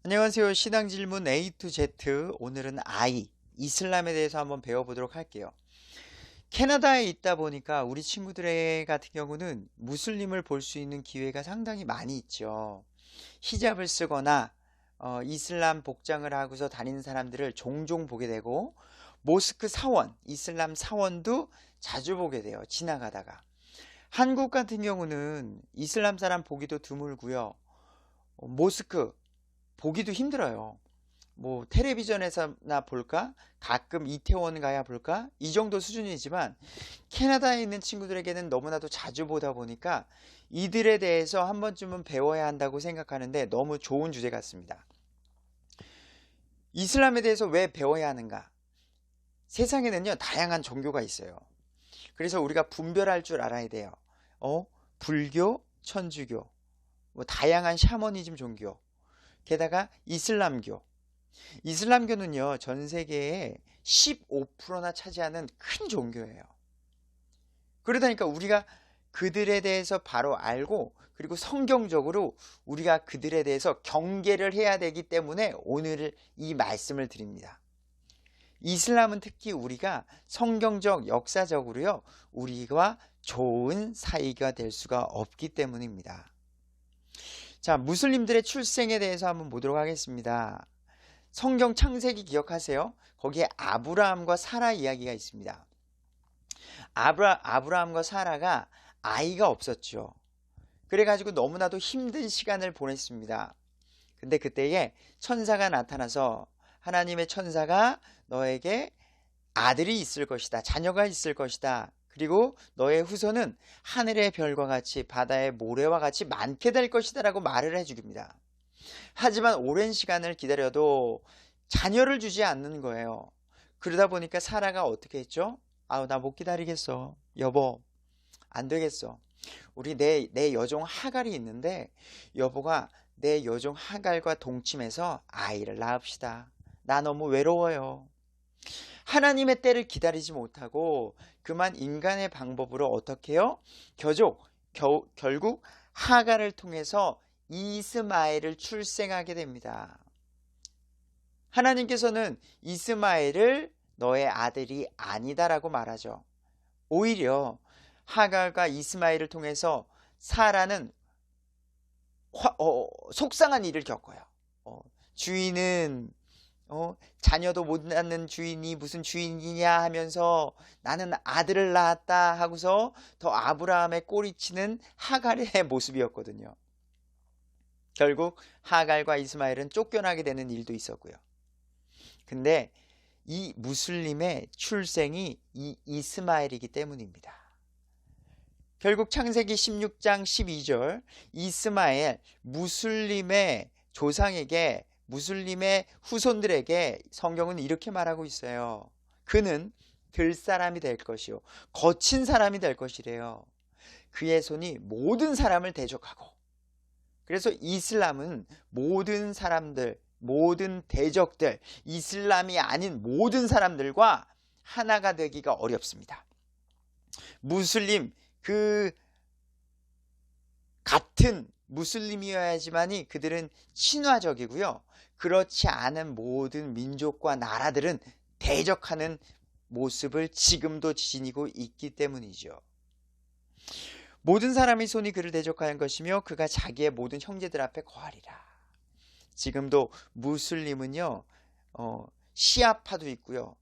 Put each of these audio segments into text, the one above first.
안녕하세요. 신앙질문 A to Z. 오늘은 이슬람에 대해서 한번 배워보도록 할게요. 캐나다에 있다 보니까 우리 친구들 같은 경우는 무슬림을 볼 수 있는 기회가 상당히 많이 있죠. 히잡을 쓰거나 이슬람 복장을 하고서 다니는 사람들을 종종 보게 되고, 모스크 사원, 이슬람 사원도 자주 보게 돼요. 지나가다가. 한국 같은 경우는 이슬람 사람 보기도 드물고요. 모스크 보기도 힘들어요. 뭐 텔레비전에서나 볼까? 가끔 이태원 가야 볼까? 이 정도 수준이지만 캐나다에 있는 친구들에게는 너무나도 자주 보다 보니까 이들에 대해서 한 번쯤은 배워야 한다고 생각하는데 너무 좋은 주제 같습니다. 이슬람에 대해서 왜 배워야 하는가? 세상에는요, 다양한 종교가 있어요. 그래서 우리가 분별할 줄 알아야 돼요. 불교, 천주교, 뭐 다양한 샤머니즘 종교, 게다가 이슬람교. 이슬람교는요, 전 세계의 15%나 차지하는 큰 종교예요. 그러다 보니까 우리가 그들에 대해서 바로 알고, 그리고 성경적으로 우리가 그들에 대해서 경계를 해야 되기 때문에 오늘 이 말씀을 드립니다. 이슬람은 특히 우리가 성경적, 역사적으로요, 우리와 좋은 사이가 될 수가 없기 때문입니다. 자, 무슬림들의 출생에 대해서 한번 보도록 하겠습니다. 성경 창세기 기억하세요? 거기에 아브라함과 사라 이야기가 있습니다. 아브라함과 사라가 아이가 없었죠. 그래가지고 너무나도 힘든 시간을 보냈습니다. 근데 그때에 천사가 나타나서, 하나님의 천사가 너에게 아들이 있을 것이다, 자녀가 있을 것이다, 그리고 너의 후손은 하늘의 별과 같이 바다의 모래와 같이 많게 될 것이다 라고 말을 해줍니다. 하지만 오랜 시간을 기다려도 자녀를 주지 않는 거예요. 그러다 보니까 사라가 어떻게 했죠? 나 못 기다리겠어. 여보, 안 되겠어. 우리 내 여종 하갈이 있는데 여보가 내 여종 하갈과 동침해서 아이를 낳읍시다. 나 너무 외로워요. 하나님의 때를 기다리지 못하고 그만 인간의 방법으로 어떻게 해요? 결국 하갈을 통해서 이스마엘을 출생하게 됩니다. 하나님께서는 이스마엘을 너의 아들이 아니다라고 말하죠. 오히려 하갈과 이스마엘을 통해서 사라는 속상한 일을 겪어요. 주인은 자녀도 못 낳는 주인이 무슨 주인이냐 하면서 나는 아들을 낳았다 하고서 더 아브라함의 꼬리치는 하갈의 모습이었거든요. 결국 하갈과 이스마엘은 쫓겨나게 되는 일도 있었고요. 근데 이 무슬림의 출생이 이 이스마엘이기 때문입니다. 결국 창세기 16장 12절, 이스마엘, 무슬림의 조상에게, 무슬림의 후손들에게 성경은 이렇게 말하고 있어요. 그는 들 사람이 될 것이요, 거친 사람이 될 것이래요. 그의 손이 모든 사람을 대적하고. 그래서 이슬람은 모든 사람들, 모든 대적들, 이슬람이 아닌 모든 사람들과 하나가 되기가 어렵습니다. 무슬림, 같은 무슬림이어야지만이 그들은 친화적이고요. 그렇지 않은 모든 민족과 나라들은 대적하는 모습을 지금도 지니고 있기 때문이죠. 모든 사람의 손이 그를 대적하는 것이며 그가 자기의 모든 형제들 앞에 거하리라. 지금도 무슬림은요, 시아파도 있고요,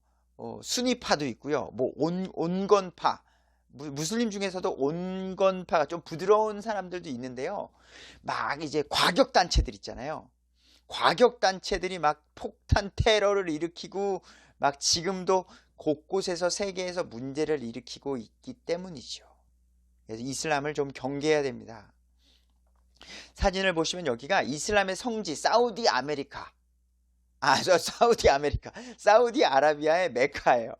수니파도 있고요, 뭐 온건파, 무슬림 중에서도 온건파가 좀 부드러운 사람들도 있는데요, 막 이제 과격단체들 있잖아요. 과격단체들이 막 폭탄 테러를 일으키고 막 지금도 곳곳에서 세계에서 문제를 일으키고 있기 때문이죠. 그래서 이슬람을 좀 경계해야 됩니다. 사진을 보시면 여기가 이슬람의 성지 사우디 아메리카. 사우디 아라비아의 메카예요.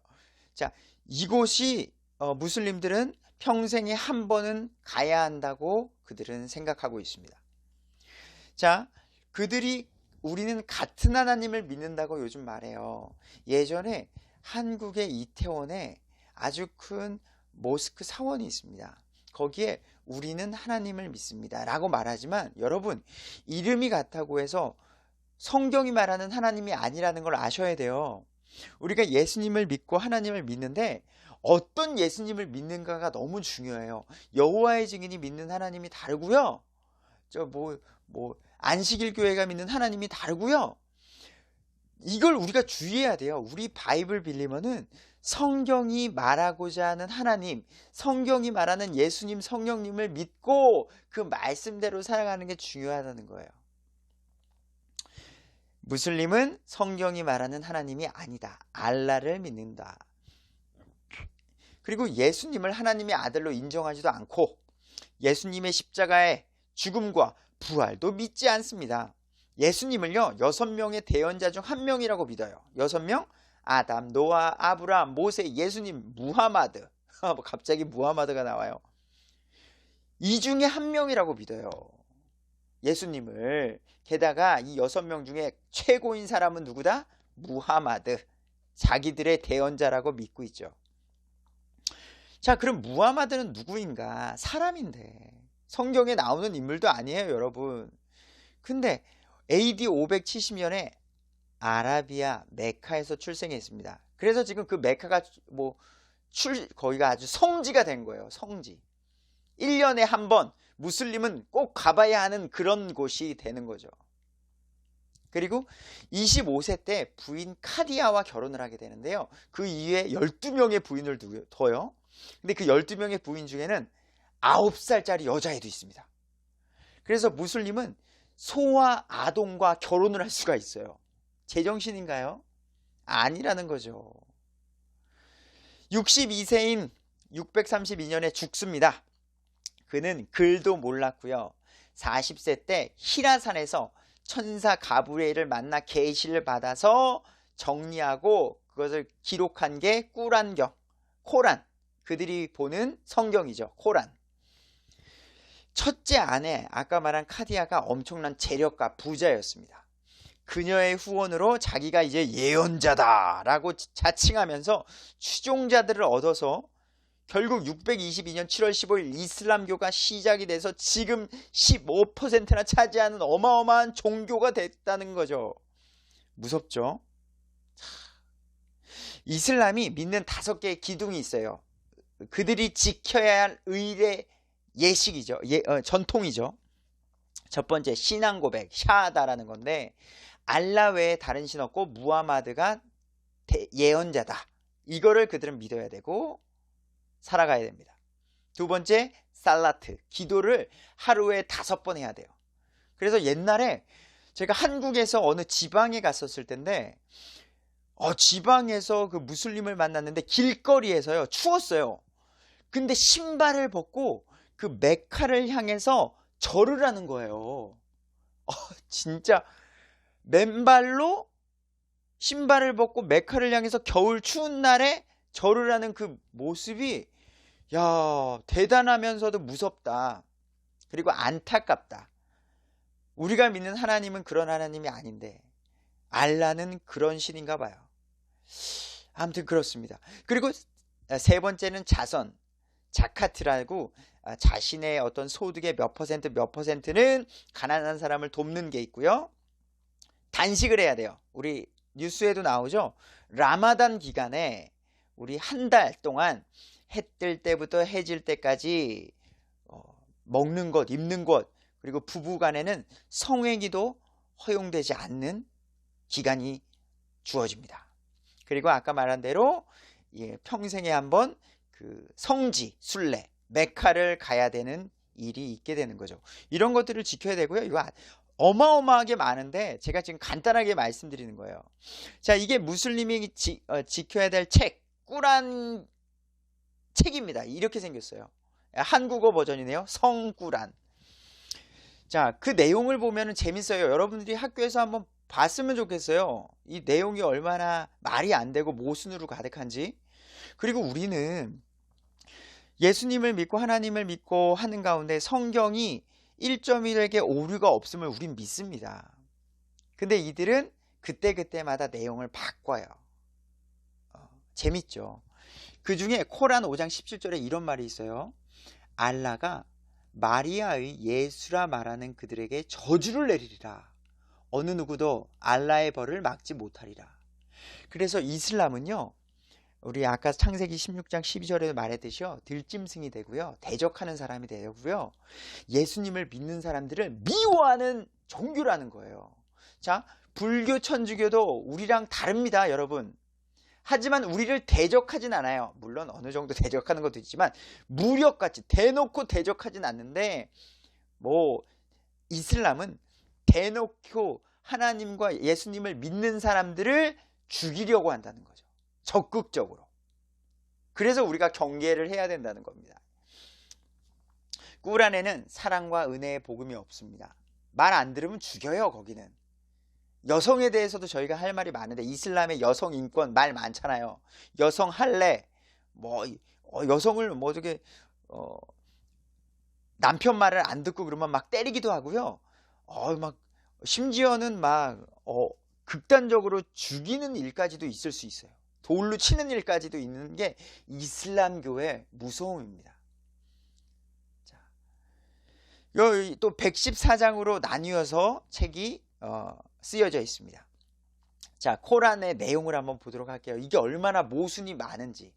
자, 이곳이 무슬림들은 평생에 한 번은 가야 한다고 그들은 생각하고 있습니다. 자, 우리는 같은 하나님을 믿는다고 요즘 말해요. 예전에 한국의 이태원에 아주 큰 모스크 사원이 있습니다. 거기에 우리는 하나님을 믿습니다 라고 말하지만, 여러분, 이름이 같다고 해서 성경이 말하는 하나님이 아니라는 걸 아셔야 돼요. 우리가 예수님을 믿고 하나님을 믿는데 어떤 예수님을 믿는가가 너무 중요해요. 여호와의 증인이 믿는 하나님이 다르고요. 안식일 교회가 믿는 하나님이 다르고요. 이걸 우리가 주의해야 돼요. 우리 바이블 빌리머는 성경이 말하고자 하는 하나님, 성경이 말하는 예수님, 성령님을 믿고 그 말씀대로 살아가는 게 중요하다는 거예요. 무슬림은 성경이 말하는 하나님이 아니다. 알라를 믿는다. 그리고 예수님을 하나님의 아들로 인정하지도 않고 예수님의 십자가의 죽음과 부활도 믿지 않습니다. 예수님을요, 6명의 대언자 중 한 명이라고 믿어요. 6명? 아담, 노아, 아브라함, 모세, 예수님, 무하마드. 갑자기 무하마드가 나와요. 이 중에 한 명이라고 믿어요. 예수님을. 게다가 이 6명 중에 최고인 사람은 누구다? 무하마드. 자기들의 대언자라고 믿고 있죠. 자, 그럼 무하마드는 누구인가? 사람인데. 성경에 나오는 인물도 아니에요, 여러분. 근데 AD 570년에 아라비아 메카에서 출생했습니다. 그래서 지금 그 메카가 거기가 아주 성지가 된 거예요. 성지. 1년에 한 번 무슬림은 꼭 가봐야 하는 그런 곳이 되는 거죠. 그리고 25세 때 부인 카디아와 결혼을 하게 되는데요. 그 이후에 12명의 부인을 둬요. 근데 그 12명의 부인 중에는 9살짜리 여자애도 있습니다. 그래서 무슬림은 소와 아동과 결혼을 할 수가 있어요. 제정신인가요? 아니라는 거죠. 62세인 632년에 죽습니다. 그는 글도 몰랐고요. 40세 때 히라산에서 천사 가브리엘을 만나 계시를 받아서 정리하고 그것을 기록한 게 꾸란경, 코란. 그들이 보는 성경이죠. 코란. 첫째 아내, 아까 말한 카디아가 엄청난 재력가 부자였습니다. 그녀의 후원으로 자기가 이제 예언자다라고 자칭하면서 추종자들을 얻어서 결국 622년 7월 15일 이슬람교가 시작이 돼서 지금 15%나 차지하는 어마어마한 종교가 됐다는 거죠. 무섭죠? 이슬람이 믿는 5개의 기둥이 있어요. 그들이 지켜야 할 의례 예식이죠. 전통이죠. 첫 번째, 신앙 고백, 샤하다라는 건데, 알라 외에 다른 신 없고 무하마드가 예언자다. 이거를 그들은 믿어야 되고 살아가야 됩니다. 두 번째, 살라트, 기도를 하루에 5번 해야 돼요. 그래서 옛날에 제가 한국에서 어느 지방에 갔었을 텐데, 지방에서 그 무슬림을 만났는데 길거리에서요, 추웠어요. 근데 신발을 벗고 그 메카를 향해서 절을 하는 거예요. 진짜 맨발로 신발을 벗고 메카를 향해서 겨울 추운 날에 절을 하는 그 모습이 대단하면서도 무섭다. 그리고 안타깝다. 우리가 믿는 하나님은 그런 하나님이 아닌데 알라는 그런 신인가 봐요. 아무튼 그렇습니다. 그리고 세 번째는 자선, 자카트라고 자신의 어떤 소득의 몇 퍼센트는 가난한 사람을 돕는 게 있고요. 단식을 해야 돼요. 우리 뉴스에도 나오죠. 라마단 기간에 우리 한 달 동안 해 뜰 때부터 해질 때까지 먹는 것, 입는 것, 그리고 부부 간에는 성행위도 허용되지 않는 기간이 주어집니다. 그리고 아까 말한 대로 평생에 한번 그 성지, 순례, 메카를 가야 되는 일이 있게 되는 거죠. 이런 것들을 지켜야 되고요. 이거 어마어마하게 많은데 제가 지금 간단하게 말씀드리는 거예요. 자, 이게 무슬림이 지켜야 될 책, 꾸란 책입니다. 이렇게 생겼어요. 한국어 버전이네요. 성꾸란. 자, 그 내용을 보면 재밌어요. 여러분들이 학교에서 한번 봤으면 좋겠어요. 이 내용이 얼마나 말이 안 되고 모순으로 가득한지. 그리고 우리는 예수님을 믿고 하나님을 믿고 하는 가운데 성경이 1.1에게 오류가 없음을 우린 믿습니다. 근데 이들은 그때그때마다 내용을 바꿔요. 재밌죠. 그 중에 코란 5장 17절에 이런 말이 있어요. 알라가 마리아의 예수라 말하는 그들에게 저주를 내리리라. 어느 누구도 알라의 벌을 막지 못하리라. 그래서 이슬람은요, 우리 아까 창세기 16장 12절에 말했듯이요, 들짐승이 되고요, 대적하는 사람이 되고요, 예수님을 믿는 사람들을 미워하는 종교라는 거예요. 자, 불교, 천주교도 우리랑 다릅니다, 여러분. 하지만 우리를 대적하진 않아요. 물론 어느 정도 대적하는 것도 있지만 무력같이 대놓고 대적하진 않는데, 이슬람은 대놓고 하나님과 예수님을 믿는 사람들을 죽이려고 한다는 거죠. 적극적으로. 그래서 우리가 경계를 해야 된다는 겁니다. 꾸란에는 사랑과 은혜의 복음이 없습니다. 말 안 들으면 죽여요, 거기는. 여성에 대해서도 저희가 할 말이 많은데, 이슬람의 여성 인권 말 많잖아요. 여성 할례, 여성을 어떻게 남편 말을 안 듣고 그러면 막 때리기도 하고요. 막 심지어는 극단적으로 죽이는 일까지도 있을 수 있어요. 돌로 치는 일까지도 있는 게 이슬람교의 무서움입니다. 자, 여기 또 114장으로 나뉘어서 책이 쓰여져 있습니다. 자, 코란의 내용을 한번 보도록 할게요. 이게 얼마나 모순이 많은지.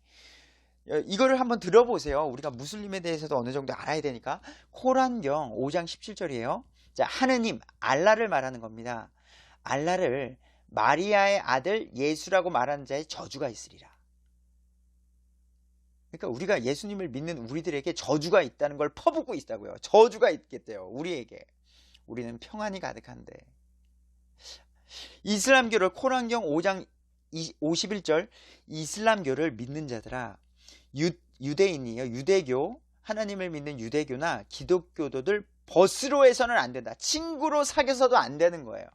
이거를 한번 들어보세요. 우리가 무슬림에 대해서도 어느 정도 알아야 되니까. 코란경 5장 17절이에요. 자, 하느님, 알라를 말하는 겁니다. 알라를 마리아의 아들 예수라고 말하는 자의 저주가 있으리라. 그러니까 우리가 예수님을 믿는 우리들에게 저주가 있다는 걸 퍼붓고 있다고요. 저주가 있겠대요, 우리에게. 우리는 평안이 가득한데. 이슬람교를 코란경 5장 51절, 이슬람교를 믿는 자들아, 유대인이에요. 유대교, 하나님을 믿는 유대교나 기독교도들 벗으로 해서는 안 된다. 친구로 사귀어서도 안 되는 거예요.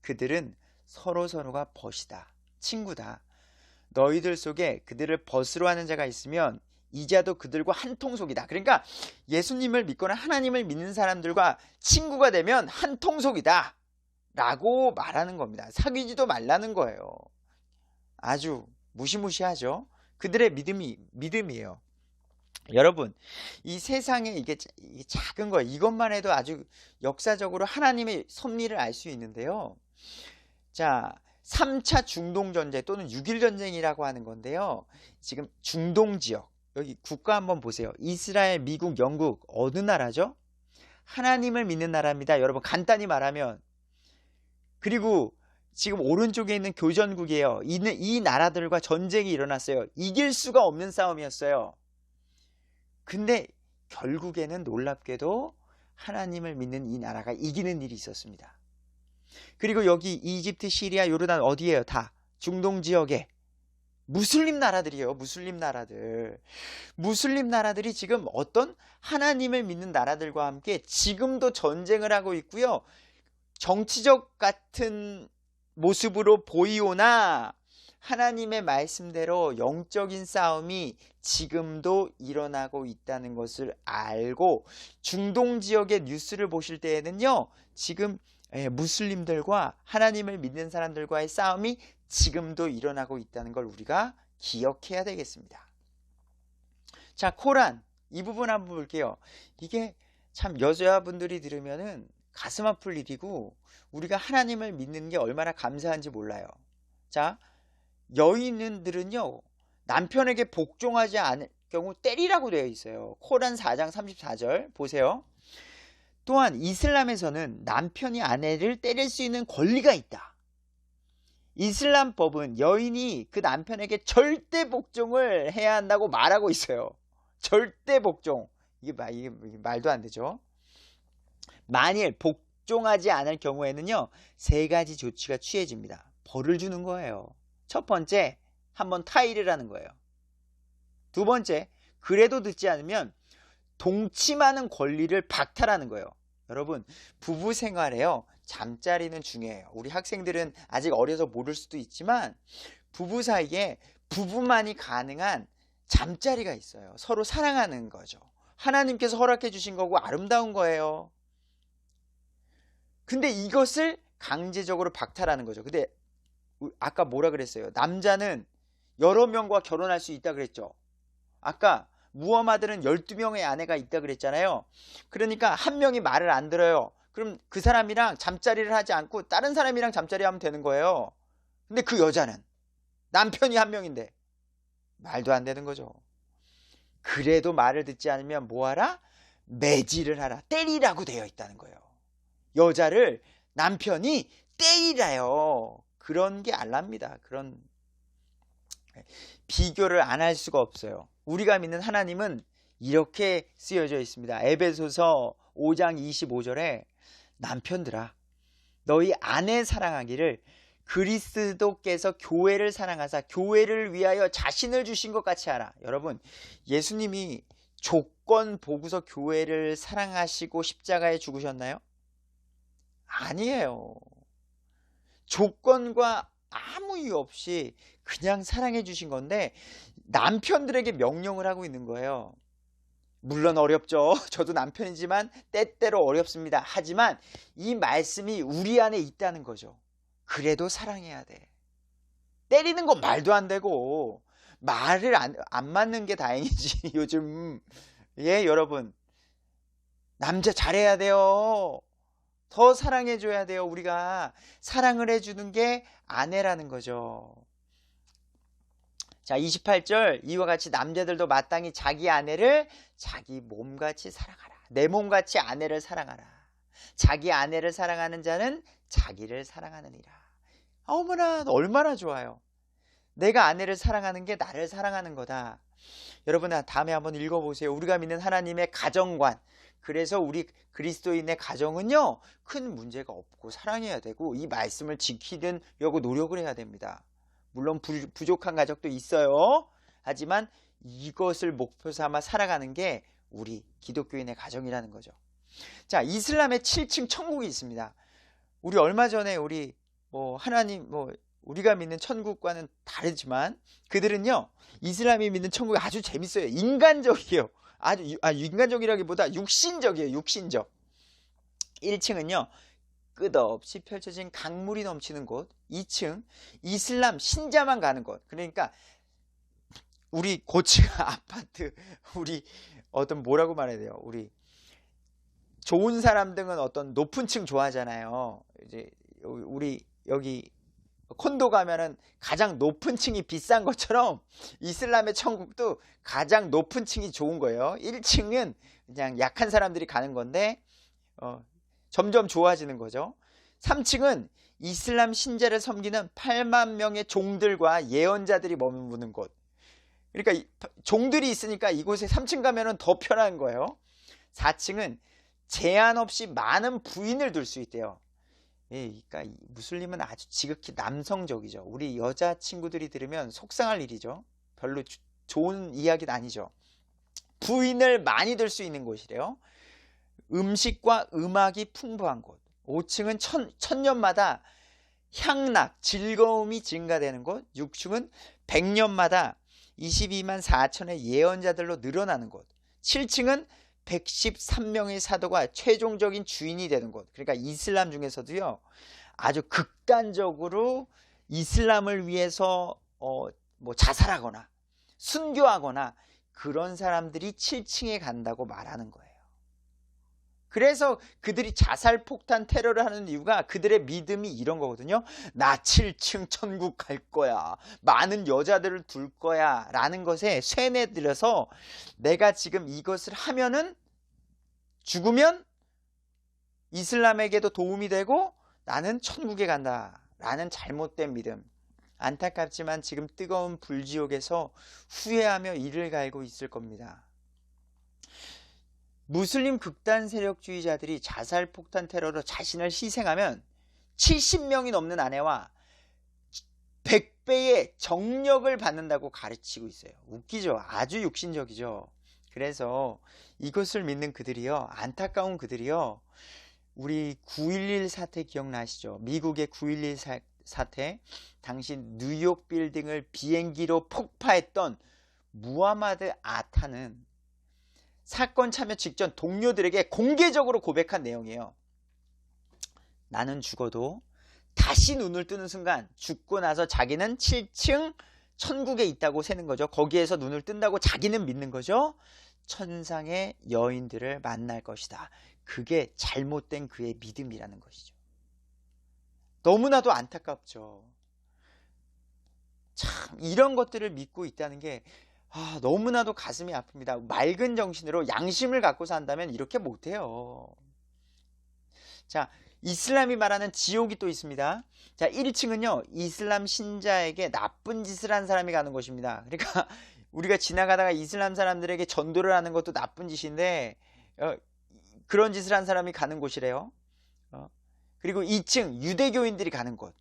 그들은 서로가 벗이다. 친구다. 너희들 속에 그들을 벗으로 하는 자가 있으면 이자도 그들과 한 통속이다. 그러니까 예수님을 믿거나 하나님을 믿는 사람들과 친구가 되면 한 통속이다 라고 말하는 겁니다. 사귀지도 말라는 거예요. 아주 무시무시하죠. 그들의 믿음이에요. 여러분, 이 세상에 이게 작은 거예요. 이것만 해도 아주 역사적으로 하나님의 섭리를 알 수 있는데요. 자, 3차 중동전쟁 또는 6.1전쟁이라고 하는 건데요. 지금 중동지역, 여기 국가 한번 보세요. 이스라엘, 미국, 영국, 어느 나라죠? 하나님을 믿는 나라입니다. 여러분, 간단히 말하면. 그리고 지금 오른쪽에 있는 교전국이에요. 이 나라들과 전쟁이 일어났어요. 이길 수가 없는 싸움이었어요. 근데 결국에는 놀랍게도 하나님을 믿는 이 나라가 이기는 일이 있었습니다. 그리고 여기 이집트, 시리아, 요르단 어디예요? 다 중동 지역에 무슬림 나라들이에요. 무슬림 나라들. 무슬림 나라들이 지금 어떤 하나님을 믿는 나라들과 함께 지금도 전쟁을 하고 있고요. 정치적 같은 모습으로 보이오나 하나님의 말씀대로 영적인 싸움이 지금도 일어나고 있다는 것을 알고, 중동 지역의 뉴스를 보실 때에는요, 지금 무슬림들과 하나님을 믿는 사람들과의 싸움이 지금도 일어나고 있다는 걸 우리가 기억해야 되겠습니다. 자, 코란 이 부분 한번 볼게요. 이게 참 여자분들이 들으면은 가슴 아플 일이고 우리가 하나님을 믿는 게 얼마나 감사한지 몰라요. 자, 여인들은요, 남편에게 복종하지 않을 경우 때리라고 되어 있어요. 코란 4장 34절 보세요. 또한 이슬람에서는 남편이 아내를 때릴 수 있는 권리가 있다. 이슬람 법은 여인이 그 남편에게 절대 복종을 해야 한다고 말하고 있어요. 절대 복종. 이게 말도 안 되죠. 만일 복종하지 않을 경우에는요, 3가지 조치가 취해집니다. 벌을 주는 거예요. 첫 번째, 한번 타일을 하는 거예요. 두 번째, 그래도 듣지 않으면 동침하는 권리를 박탈하는 거예요. 여러분, 부부 생활에요, 잠자리는 중요해요. 우리 학생들은 아직 어려서 모를 수도 있지만 부부 사이에 부부만이 가능한 잠자리가 있어요. 서로 사랑하는 거죠. 하나님께서 허락해 주신 거고 아름다운 거예요. 근데 이것을 강제적으로 박탈하는 거죠. 근데 아까 뭐라 그랬어요? 남자는 여러 명과 결혼할 수 있다 그랬죠. 아까 무함마드는 12명의 아내가 있다 그랬잖아요. 그러니까 한 명이 말을 안 들어요. 그럼 그 사람이랑 잠자리를 하지 않고 다른 사람이랑 잠자리 하면 되는 거예요. 근데 그 여자는 남편이 한 명인데 말도 안 되는 거죠. 그래도 말을 듣지 않으면 뭐하라? 매질을 하라. 때리라고 되어 있다는 거예요. 여자를 남편이 때리라요. 그런 게 알랍니다. 그런 비교를 안 할 수가 없어요. 우리가 믿는 하나님은 이렇게 쓰여져 있습니다. 에베소서 5장 25절에 남편들아 너희 아내 사랑하기를 그리스도께서 교회를 사랑하사 교회를 위하여 자신을 주신 것 같이 하라. 여러분, 예수님이 조건 보고서 교회를 사랑하시고 십자가에 죽으셨나요? 아니에요. 조건과 아무 이유 없이 그냥 사랑해 주신 건데 남편들에게 명령을 하고 있는 거예요. 물론 어렵죠. 저도 남편이지만 때때로 어렵습니다. 하지만 이 말씀이 우리 안에 있다는 거죠. 그래도 사랑해야 돼. 때리는 건 말도 안 되고 말을 안 맞는 게 다행이지. 요즘 예 여러분 남자 잘해야 돼요. 더 사랑해줘야 돼요. 우리가 사랑을 해주는 게 아내라는 거죠. 자 28절 이와 같이 남자들도 마땅히 자기 아내를 자기 몸같이 사랑하라. 내 몸같이 아내를 사랑하라. 자기 아내를 사랑하는 자는 자기를 사랑하느니라. 어머나 얼마나 좋아요. 내가 아내를 사랑하는 게 나를 사랑하는 거다. 여러분 다음에 한번 읽어보세요. 우리가 믿는 하나님의 가정관. 그래서 우리 그리스도인의 가정은요 큰 문제가 없고 사랑해야 되고 이 말씀을 지키려고 노력을 해야 됩니다. 물론 부족한 가족도 있어요. 하지만 이것을 목표 삼아 살아가는 게 우리 기독교인의 가정이라는 거죠. 자, 이슬람의 7층 천국이 있습니다. 우리 얼마 전에 우리 하나님 우리가 믿는 천국과는 다르지만 그들은요 이슬람이 믿는 천국이 아주 재밌어요. 인간적이에요. 아주 인간적이라기보다 육신적이에요. 육신적. 1층은요 끝없이 펼쳐진 강물이 넘치는 곳. 2층 이슬람 신자만 가는 곳. 그러니까 우리 고층 아파트 우리 어떤 뭐라고 말해야 돼요. 우리 좋은 사람들은 어떤 높은 층 좋아하잖아요. 이제 우리 여기 콘도 가면은 가장 높은 층이 비싼 것처럼 이슬람의 천국도 가장 높은 층이 좋은 거예요. 1층은 그냥 약한 사람들이 가는 건데 점점 좋아지는 거죠. 3층은 이슬람 신자를 섬기는 8만 명의 종들과 예언자들이 머무는 곳. 그러니까 종들이 있으니까 이곳에 3층 가면은 더 편한 거예요. 4층은 제한 없이 많은 부인을 둘 수 있대요. 예, 그러니까 무슬림은 아주 지극히 남성적이죠. 우리 여자 친구들이 들으면 속상할 일이죠. 별로 좋은 이야기는 아니죠. 부인을 많이 들 수 있는 곳이래요. 음식과 음악이 풍부한 곳. 5층은 천년마다 향락, 즐거움이 증가되는 곳. 6층은 100년마다 22만 4천의 예언자들로 늘어나는 곳. 7층은 113명의 사도가 최종적인 주인이 되는 곳. 그러니까 이슬람 중에서도요 아주 극단적으로 이슬람을 위해서 자살하거나 순교하거나 그런 사람들이 7층에 간다고 말하는 거예요. 그래서 그들이 자살 폭탄 테러를 하는 이유가 그들의 믿음이 이런 거거든요. 나 7층 천국 갈 거야. 많은 여자들을 둘 거야. 라는 것에 쇠뇌들어서 내가 지금 이것을 하면은 죽으면 이슬람에게도 도움이 되고 나는 천국에 간다. 라는 잘못된 믿음. 안타깝지만 지금 뜨거운 불지옥에서 후회하며 이를 갈고 있을 겁니다. 무슬림 극단 세력주의자들이 자살 폭탄 테러로 자신을 희생하면 70명이 넘는 아내와 100배의 정력을 받는다고 가르치고 있어요. 웃기죠? 아주 육신적이죠. 그래서 이것을 믿는 그들이요, 안타까운 그들이요, 우리 9.11 사태 기억나시죠? 미국의 9.11 사태, 당시 뉴욕 빌딩을 비행기로 폭파했던 무하마드 아타는 사건 참여 직전 동료들에게 공개적으로 고백한 내용이에요. 나는 죽어도 다시 눈을 뜨는 순간 죽고 나서 자기는 7층 천국에 있다고 세는 거죠. 거기에서 눈을 뜬다고 자기는 믿는 거죠. 천상의 여인들을 만날 것이다. 그게 잘못된 그의 믿음이라는 것이죠. 너무나도 안타깝죠. 참 이런 것들을 믿고 있다는 게 너무나도 가슴이 아픕니다. 맑은 정신으로 양심을 갖고 산다면 이렇게 못해요. 자, 이슬람이 말하는 지옥이 또 있습니다. 자, 1층은요 이슬람 신자에게 나쁜 짓을 한 사람이 가는 곳입니다. 그러니까 우리가 지나가다가 이슬람 사람들에게 전도를 하는 것도 나쁜 짓인데 그런 짓을 한 사람이 가는 곳이래요. 그리고 2층 유대교인들이 가는 곳,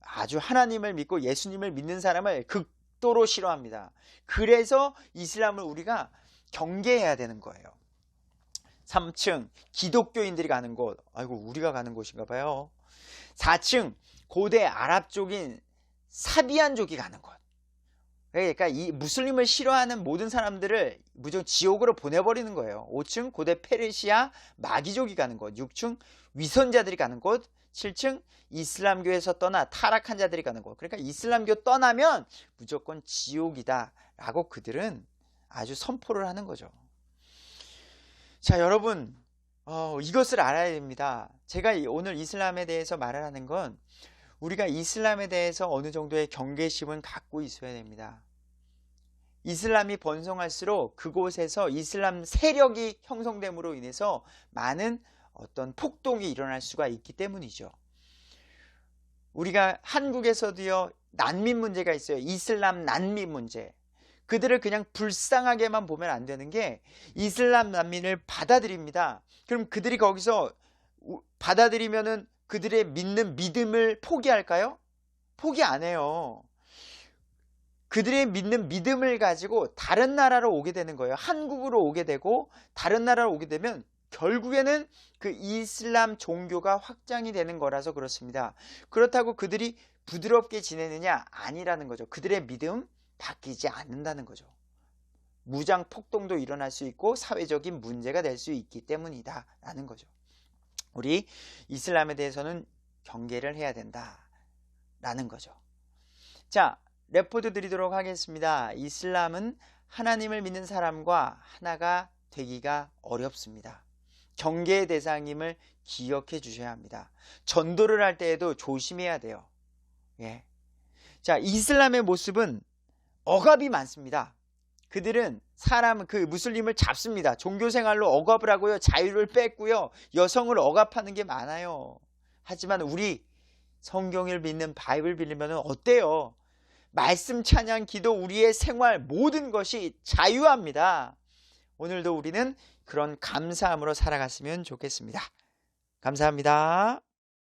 아주 하나님을 믿고 예수님을 믿는 사람을 극도로 싫어합니다. 그래서 이슬람을 우리가 경계해야 되는 거예요. 3층 기독교인들이 가는 곳, 아이고 우리가 가는 곳인가 봐요. 4층 고대 아랍족인 사비안족이 가는 곳, 그러니까 이 무슬림을 싫어하는 모든 사람들을 무조건 지옥으로 보내버리는 거예요. 5층 고대 페르시아 마귀족이 가는 곳, 6층 위선자들이 가는 곳, 7층 이슬람교에서 떠나 타락한 자들이 가는 곳. 그러니까 이슬람교 떠나면 무조건 지옥이다 라고 그들은 아주 선포를 하는 거죠. 자, 여러분 이것을 알아야 됩니다. 제가 오늘 이슬람에 대해서 말을 하는 건 우리가 이슬람에 대해서 어느 정도의 경계심은 갖고 있어야 됩니다. 이슬람이 번성할수록 그곳에서 이슬람 세력이 형성됨으로 인해서 많은 어떤 폭동이 일어날 수가 있기 때문이죠. 우리가 한국에서도요 난민 문제가 있어요. 이슬람 난민 문제. 그들을 그냥 불쌍하게만 보면 안 되는 게 이슬람 난민을 받아들입니다. 그럼 그들이 거기서 받아들이면은 그들의 믿는 믿음을 포기할까요? 포기 안 해요. 그들의 믿는 믿음을 가지고 다른 나라로 오게 되는 거예요. 한국으로 오게 되고 다른 나라로 오게 되면 결국에는 그 이슬람 종교가 확장이 되는 거라서 그렇습니다. 그렇다고 그들이 부드럽게 지내느냐? 아니라는 거죠. 그들의 믿음 바뀌지 않는다는 거죠. 무장 폭동도 일어날 수 있고 사회적인 문제가 될 수 있기 때문이다 라는 거죠. 우리 이슬람에 대해서는 경계를 해야 된다라는 거죠. 자, 레포드 드리도록 하겠습니다. 이슬람은 하나님을 믿는 사람과 하나가 되기가 어렵습니다. 경계의 대상임을 기억해 주셔야 합니다. 전도를 할 때에도 조심해야 돼요. 예. 자, 이슬람의 모습은 억압이 많습니다. 그들은 그 무슬림을 잡습니다. 종교생활로 억압을 하고요. 자유를 뺏고요. 여성을 억압하는 게 많아요. 하지만 우리 성경을 믿는 바이블 빌리면 어때요? 말씀, 찬양, 기도, 우리의 생활 모든 것이 자유합니다. 오늘도 우리는 그런 감사함으로 살아갔으면 좋겠습니다. 감사합니다.